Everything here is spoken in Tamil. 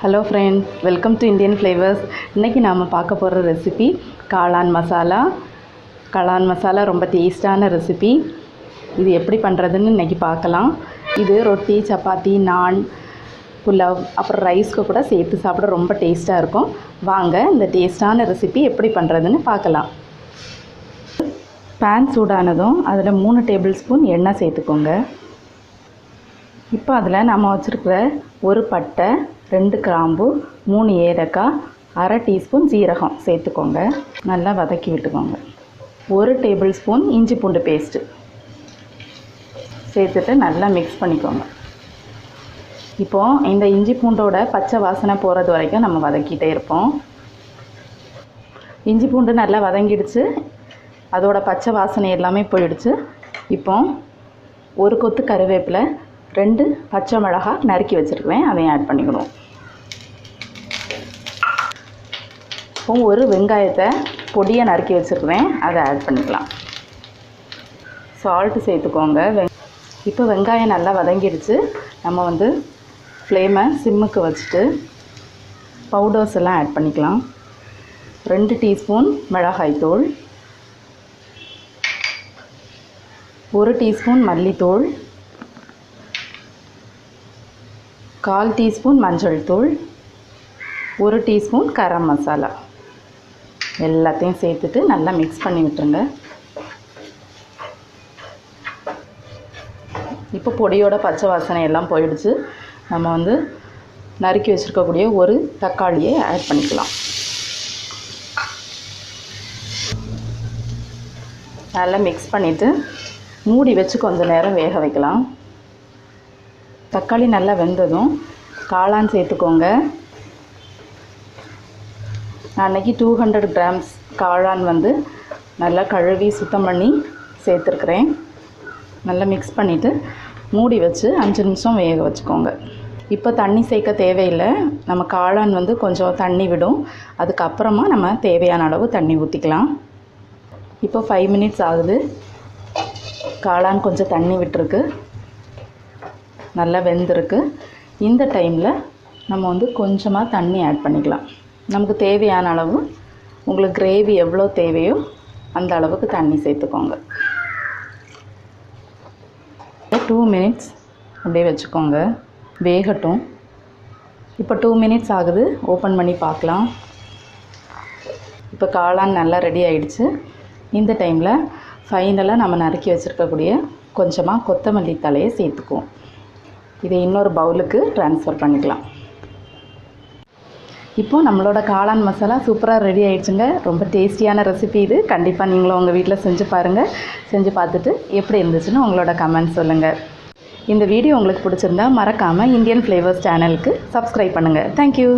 Hello friends, welcome to Indian flavours. இன்றைக்கி நாம் பார்க்க போகிற ரெசிபி காளான் மசாலா. காளான் மசாலா ரொம்ப டேஸ்டான ரெசிபி. இது எப்படி பண்ணுறதுன்னு இன்றைக்கி பார்க்கலாம். இது ரொட்டி, சப்பாத்தி, நான், புலவ், அப்புறம் ரைஸ்க்கு கூட சேர்த்து சாப்பிட ரொம்ப டேஸ்ட்டாக இருக்கும். வாங்க இந்த டேஸ்டான ரெசிபி எப்படி பண்ணுறதுன்னு பார்க்கலாம். பேன் சூடானதும் அதில் 3 டேபிள் ஸ்பூன் எண்ணெய் சேர்த்துக்கோங்க. இப்போ அதில் நம்ம வச்சுருக்கிற ஒரு பட்டை, 2 கிராம்பு, 3 ஏலக்காய், அரை டீஸ்பூன் ஜீரகம் சேர்த்துக்கோங்க. நல்லா வதக்கி விட்டுக்கோங்க. 1 டேபிள் ஸ்பூன் இஞ்சி பூண்டு பேஸ்ட்டு சேர்த்துட்டு நல்லா மிக்ஸ் பண்ணிக்கோங்க. இப்போது இந்த இஞ்சி பூண்டோட பச்சை வாசனை போகிறது வரைக்கும் நம்ம வதக்கிட்டே இருப்போம். இஞ்சி பூண்டு நல்லா வதங்கிடுச்சு, அதோட பச்சை வாசனை எல்லாமே போயிடுச்சு. இப்போ ஒரு கொத்து கருவேப்பிலை, 2 பச்சை மிளகாய் நறுக்கி வச்சுருக்குவேன், அதையும் ஆட் பண்ணிக்கணும். இப்போ ஒரு வெங்காயத்தை பொடியை நறுக்கி வச்சுருக்குவேன், அதை ஆட் பண்ணிக்கலாம். சால்ட்டு சேர்த்துக்கோங்க. இப்போ வெங்காயம் நல்லா வதங்கிடுச்சு. நம்ம ஃப்ளேமை சிம்முக்கு வச்சுட்டு பவுடர்ஸ் எல்லாம் ஆட் பண்ணிக்கலாம். 2 டீஸ்பூன் மிளகாய்த்தூள், 1 டீஸ்பூன் மல்லித்தூள், 1/4 டீஸ்பூன் மஞ்சள் தூள், 1 டீஸ்பூன் கரம் மசாலா எல்லாத்தையும் சேர்த்துட்டு நல்லா மிக்ஸ் பண்ணி விட்டுருங்க. இப்போ பொடியோட பச்சை வாசனை எல்லாம் போயிடுச்சு. நம்ம நறுக்கி வச்சுருக்கக்கூடிய ஒரு தக்காளியை ஆட் பண்ணிக்கலாம். நல்லா மிக்ஸ் பண்ணிவிட்டு மூடி வச்சு கொஞ்சம் நேரம் வேக வைக்கலாம். தக்காளி நல்லா வெந்ததும் காளான் சேர்த்துக்கோங்க. நான் அன்றைக்கி 200 கிராம்ஸ் காளான் நல்லா கழுவி சுத்தம் பண்ணி சேர்த்துருக்குறேன். நல்லா மிக்ஸ் பண்ணிவிட்டு மூடி வச்சு 5 நிமிஷம் வேக வச்சுக்கோங்க. இப்போ தண்ணி சேர்க்க தேவையில்லை. நம்ம காளான் கொஞ்சம் தண்ணி விடும். அதுக்கப்புறமா நம்ம தேவையான அளவு தண்ணி ஊற்றிக்கலாம். இப்போ 5 மினிட்ஸ் ஆகுது. காளான் கொஞ்சம் தண்ணி விட்டுருக்கு, நல்லா வெந்திருக்கு. இந்த டைமில் நம்ம கொஞ்சமாக தண்ணி ஆட் பண்ணிக்கலாம். நமக்கு தேவையான அளவு, உங்களுக்கு கிரேவி எவ்வளோ தேவையோ அந்த அளவுக்கு தண்ணி சேர்த்துக்கோங்க. 2 மினிட்ஸ் அப்படியே வச்சுக்கோங்க, வேகட்டும். இப்போ 2 மினிட்ஸ் ஆகுது, ஓப்பன் பண்ணி பார்க்கலாம். இப்போ காளான் நல்லா ரெடி ஆகிடுச்சு. இந்த டைமில் ஃபைனலாக நம்ம நறுக்கி வச்சுருக்கக்கூடிய கொஞ்சமாக கொத்தமல்லி தலையை சேர்த்துக்குவோம். இதை இன்னொரு பவுலுக்கு ட்ரான்ஸ்ஃபர் பண்ணிக்கலாம். இப்போது நம்மளோட காளான் மசாலா சூப்பராக ரெடி ஆகிடுச்சுங்க. ரொம்ப டேஸ்டியான ரெசிபி இது. கண்டிப்பாக நீங்களும் உங்கள் வீட்டில் செஞ்சு பாருங்கள். செஞ்சு பார்த்துட்டு எப்படி இருந்துச்சுன்னு உங்களோட கமெண்ட் சொல்லுங்கள். இந்த வீடியோ உங்களுக்கு பிடிச்சிருந்தா மறக்காமல் இந்தியன் ஃப்ளேவர்ஸ் சேனலுக்கு சப்ஸ்கிரைப் பண்ணுங்கள். தேங்க்யூ.